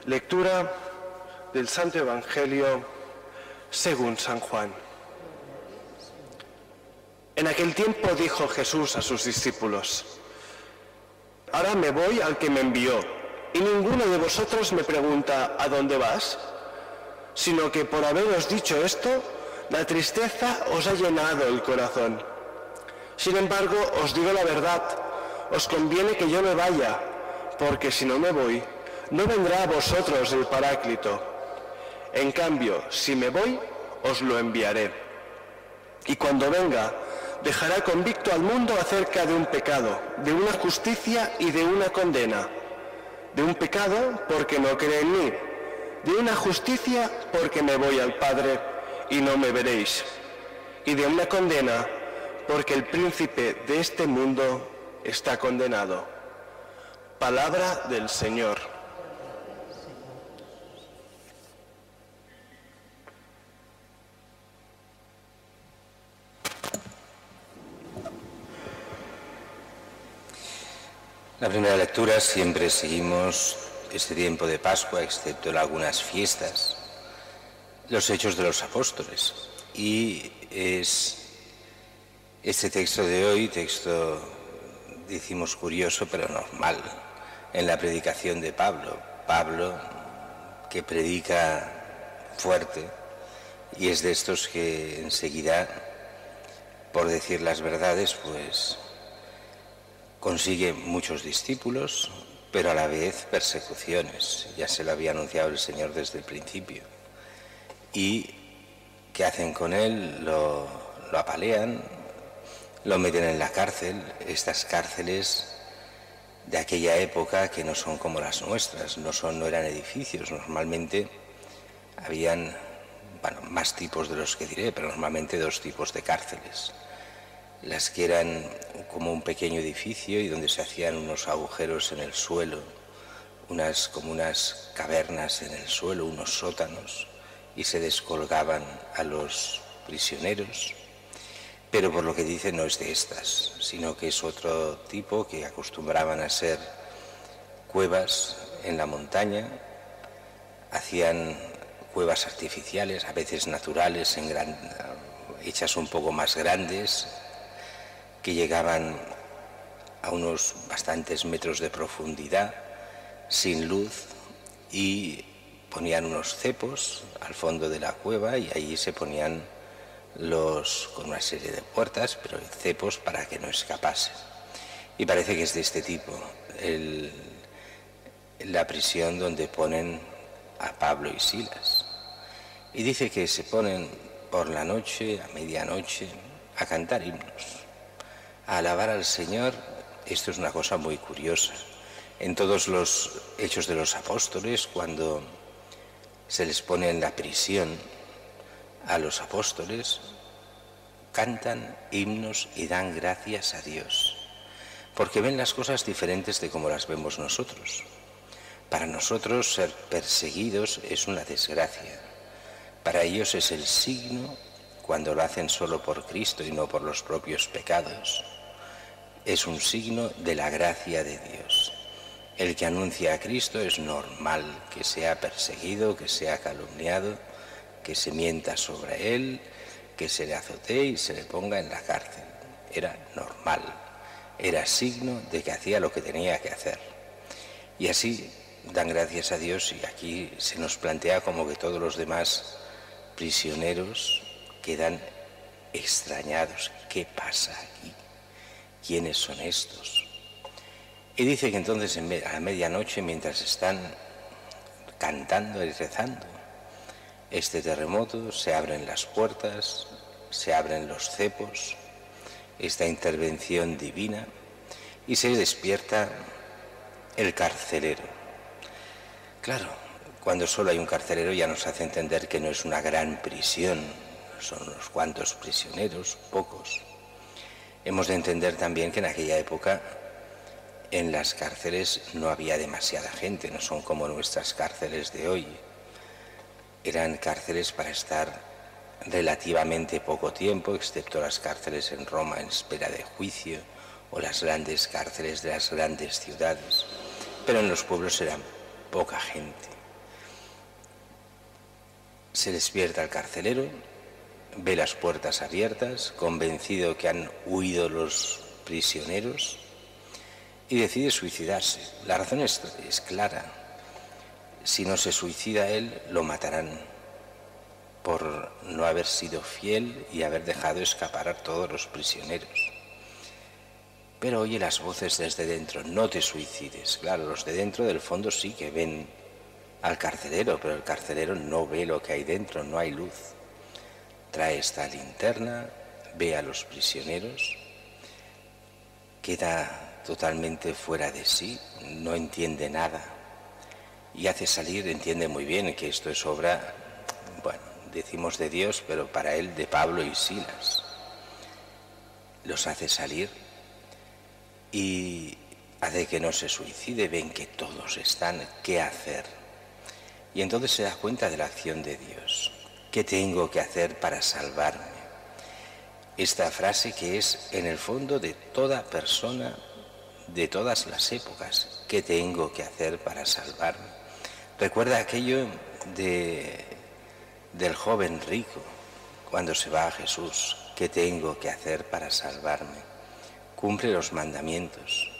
Lectura del Santo Evangelio según San Juan. En aquel tiempo dijo Jesús a sus discípulos: Ahora me voy al que me envió, y ninguno de vosotros me pregunta ¿a dónde vas? Sino que por haberos dicho esto, la tristeza os ha llenado el corazón. Sin embargo, os digo la verdad, os conviene que yo me vaya, porque si no me voy, no vendrá a vosotros el Paráclito. En cambio, si me voy, os lo enviaré. Y cuando venga, dejará convicto al mundo acerca de un pecado, de una justicia y de una condena. De un pecado, porque no cree en mí. De una justicia, porque me voy al Padre y no me veréis. Y de una condena, porque el príncipe de este mundo está condenado. Palabra del Señor. La primera lectura siempre seguimos este tiempo de Pascua, excepto en algunas fiestas, los Hechos de los Apóstoles. Y es este texto de hoy, texto, decimos curioso, pero normal, en la predicación de Pablo. Pablo, que predica fuerte, y es de estos que enseguida, por decir las verdades, pues consigue muchos discípulos, pero a la vez persecuciones. Ya se lo había anunciado el Señor desde el principio. ¿Y qué hacen con él? Lo apalean, lo meten en la cárcel. Estas cárceles de aquella época, que no son como las nuestras, no eran edificios. Normalmente habían, más tipos de los que diré, pero normalmente dos tipos de cárceles. Las que eran como un pequeño edificio y donde se hacían unos agujeros en el suelo, como unas cavernas en el suelo, unos sótanos, y se descolgaban a los prisioneros. Pero por lo que dice no es de estas, sino que es otro tipo, que acostumbraban a ser cuevas en la montaña. Hacían cuevas artificiales, a veces naturales, hechas un poco más grandes, que llegaban a unos bastantes metros de profundidad, sin luz, y ponían unos cepos al fondo de la cueva, y allí se ponían con una serie de puertas, pero cepos para que no escapasen. Y parece que es de este tipo la prisión donde ponen a Pablo y Silas. Y dice que se ponen por la noche, a medianoche, a cantar himnos, a alabar al Señor. Esto es una cosa muy curiosa. En todos los Hechos de los Apóstoles, cuando se les pone en la prisión a los apóstoles, cantan himnos y dan gracias a Dios, porque ven las cosas diferentes de como las vemos nosotros. Para nosotros ser perseguidos es una desgracia. Para ellos es el signo, cuando lo hacen solo por Cristo y no por los propios pecados, es un signo de la gracia de Dios. El que anuncia a Cristo es normal que sea perseguido, que sea calumniado, que se mienta sobre él, que se le azotee y se le ponga en la cárcel. Era normal, era signo de que hacía lo que tenía que hacer. Y así dan gracias a Dios, y aquí se nos plantea como que todos los demás prisioneros quedan extrañados. ¿Qué pasa aquí? ¿Quiénes son estos? Y dice que entonces a la medianoche, mientras están cantando y rezando este terremoto, se abren las puertas, se abren los cepos, esta intervención divina, y se despierta el carcelero. Claro, cuando solo hay un carcelero ya nos hace entender que no es una gran prisión, son unos cuantos prisioneros, pocos. Hemos de entender también que en aquella época en las cárceles no había demasiada gente, no son como nuestras cárceles de hoy. Eran cárceles para estar relativamente poco tiempo, excepto las cárceles en Roma en espera de juicio, o las grandes cárceles de las grandes ciudades. Pero en los pueblos eran poca gente. Se despierta el carcelero, ve las puertas abiertas, convencido que han huido los prisioneros, y decide suicidarse. La razón es clara. Si no se suicida él, lo matarán por no haber sido fiel y haber dejado escapar a todos los prisioneros. Pero oye las voces desde dentro: no te suicides. Claro, los de dentro del fondo sí que ven al carcelero, pero el carcelero no ve lo que hay dentro, no hay luz. Trae esta linterna, ve a los prisioneros, queda totalmente fuera de sí, no entiende nada y hace salir, entiende muy bien que esto es obra, bueno, decimos de Dios, pero para él de Pablo y Silas. Los hace salir y hace que no se suicide, ven que todos están, ¿qué hacer? Y entonces se da cuenta de la acción de Dios. ¿Qué tengo que hacer para salvarme? Esta frase que es en el fondo de toda persona, de todas las épocas. ¿Qué tengo que hacer para salvarme? Recuerda aquello del joven rico cuando se va a Jesús. ¿Qué tengo que hacer para salvarme? Cumple los mandamientos.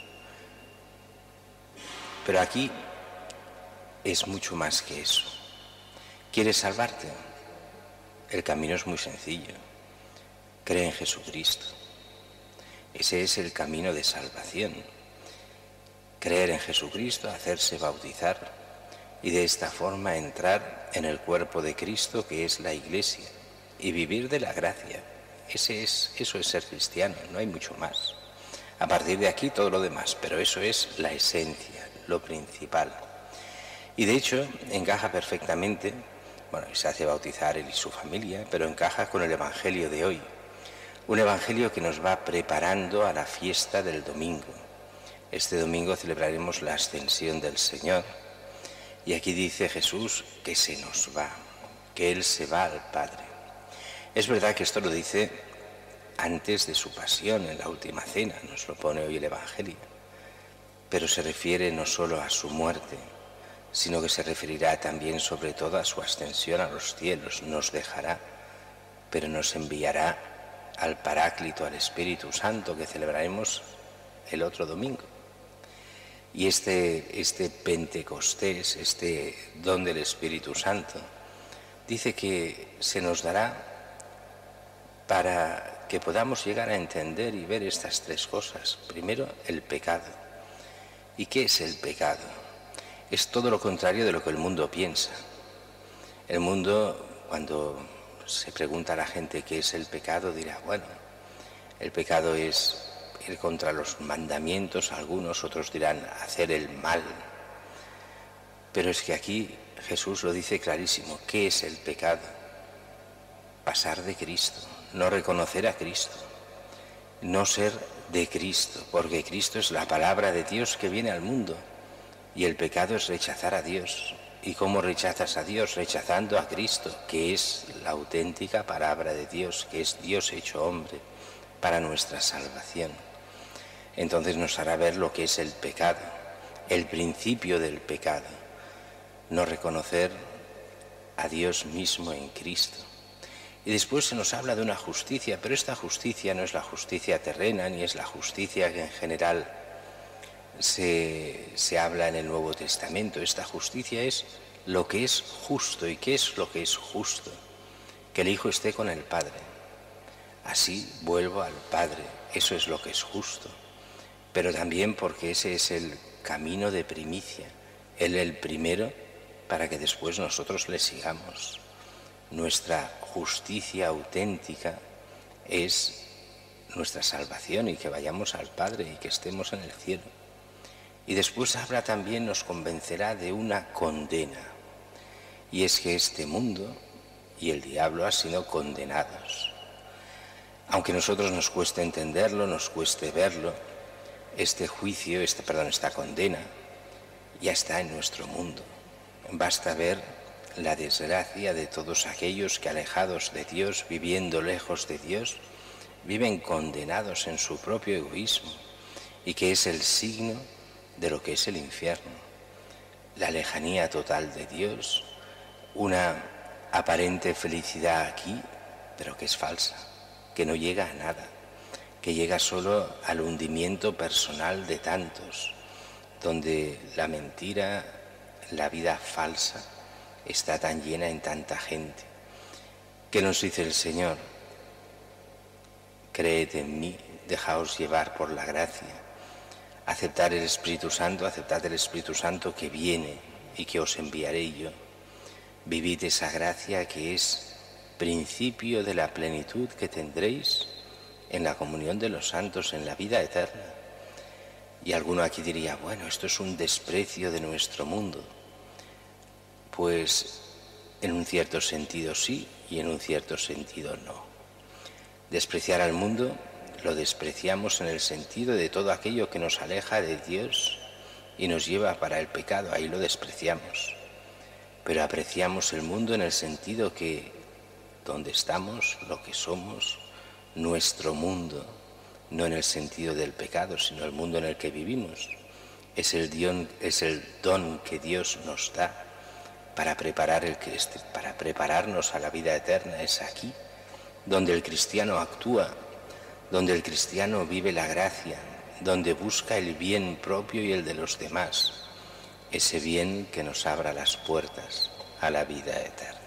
Pero aquí es mucho más que eso. ¿Quieres salvarte? El camino es muy sencillo. Cree en Jesucristo. Ese es el camino de salvación. Creer en Jesucristo, hacerse bautizar y de esta forma entrar en el cuerpo de Cristo, que es la Iglesia, y vivir de la gracia. Eso es ser cristiano, no hay mucho más. A partir de aquí todo lo demás, pero eso es la esencia, lo principal. Y de hecho encaja perfectamente, bueno, se hace bautizar él y su familia, pero encaja con el Evangelio de hoy. Un Evangelio que nos va preparando a la fiesta del domingo. Este domingo celebraremos la ascensión del Señor. Y aquí dice Jesús que se nos va, que Él se va al Padre. Es verdad que esto lo dice antes de su pasión, en la última cena, nos lo pone hoy el Evangelio. Pero se refiere no solo a su muerte, sino que se referirá también sobre todo a su ascensión a los cielos. Nos dejará, pero nos enviará al Paráclito, al Espíritu Santo, que celebraremos el otro domingo. Y este Pentecostés, este don del Espíritu Santo, dice que se nos dará para que podamos llegar a entender y ver estas tres cosas. Primero, el pecado. ¿Y qué es el pecado? Es todo lo contrario de lo que el mundo piensa. El mundo, cuando se pregunta a la gente qué es el pecado, dirá, bueno, el pecado es ir contra los mandamientos, algunos, otros dirán hacer el mal. Pero es que aquí Jesús lo dice clarísimo. ¿Qué es el pecado? Pasar de Cristo, no reconocer a Cristo, no ser de Cristo, porque Cristo es la palabra de Dios que viene al mundo y el pecado es rechazar a Dios. ¿Y cómo rechazas a Dios? Rechazando a Cristo, que es la auténtica palabra de Dios, que es Dios hecho hombre para nuestra salvación. Entonces nos hará ver lo que es el pecado, el principio del pecado, no reconocer a Dios mismo en Cristo. Y después se nos habla de una justicia, pero esta justicia no es la justicia terrena, ni es la justicia que en general se habla en el Nuevo Testamento. Esta justicia es lo que es justo. ¿Y qué es lo que es justo? Que el Hijo esté con el Padre. Así vuelvo al Padre, eso es lo que es justo. Pero también porque ese es el camino de primicia, Él el primero para que después nosotros le sigamos. Nuestra justicia auténtica es nuestra salvación y que vayamos al Padre y que estemos en el cielo. Y después habla también, nos convencerá de una condena, y es que este mundo y el diablo han sido condenados. Aunque a nosotros nos cueste entenderlo, nos cueste verlo, este juicio, esta condena, ya está en nuestro mundo. Basta ver la desgracia de todos aquellos que, alejados de Dios, viviendo lejos de Dios, viven condenados en su propio egoísmo, y que es el signo de lo que es el infierno. La lejanía total de Dios, una aparente felicidad aquí, pero que es falsa, que no llega a nada, que llega solo al hundimiento personal de tantos, donde la mentira, la vida falsa, está tan llena en tanta gente. ¿Qué nos dice el Señor? Creed en mí, dejaos llevar por la gracia, aceptar el Espíritu Santo, aceptad el Espíritu Santo que viene y que os enviaré yo. Vivid esa gracia que es principio de la plenitud que tendréis en la comunión de los santos, en la vida eterna. Y alguno aquí diría, bueno, esto es un desprecio de nuestro mundo. Pues en un cierto sentido sí y en un cierto sentido no. Despreciar al mundo lo despreciamos en el sentido de todo aquello que nos aleja de Dios y nos lleva para el pecado, ahí lo despreciamos. Pero apreciamos el mundo en el sentido que donde estamos, lo que somos, nuestro mundo, no en el sentido del pecado, sino el mundo en el que vivimos. Es el don que Dios nos da para prepararnos a la vida eterna. Es aquí donde el cristiano actúa, donde el cristiano vive la gracia, donde busca el bien propio y el de los demás, ese bien que nos abra las puertas a la vida eterna.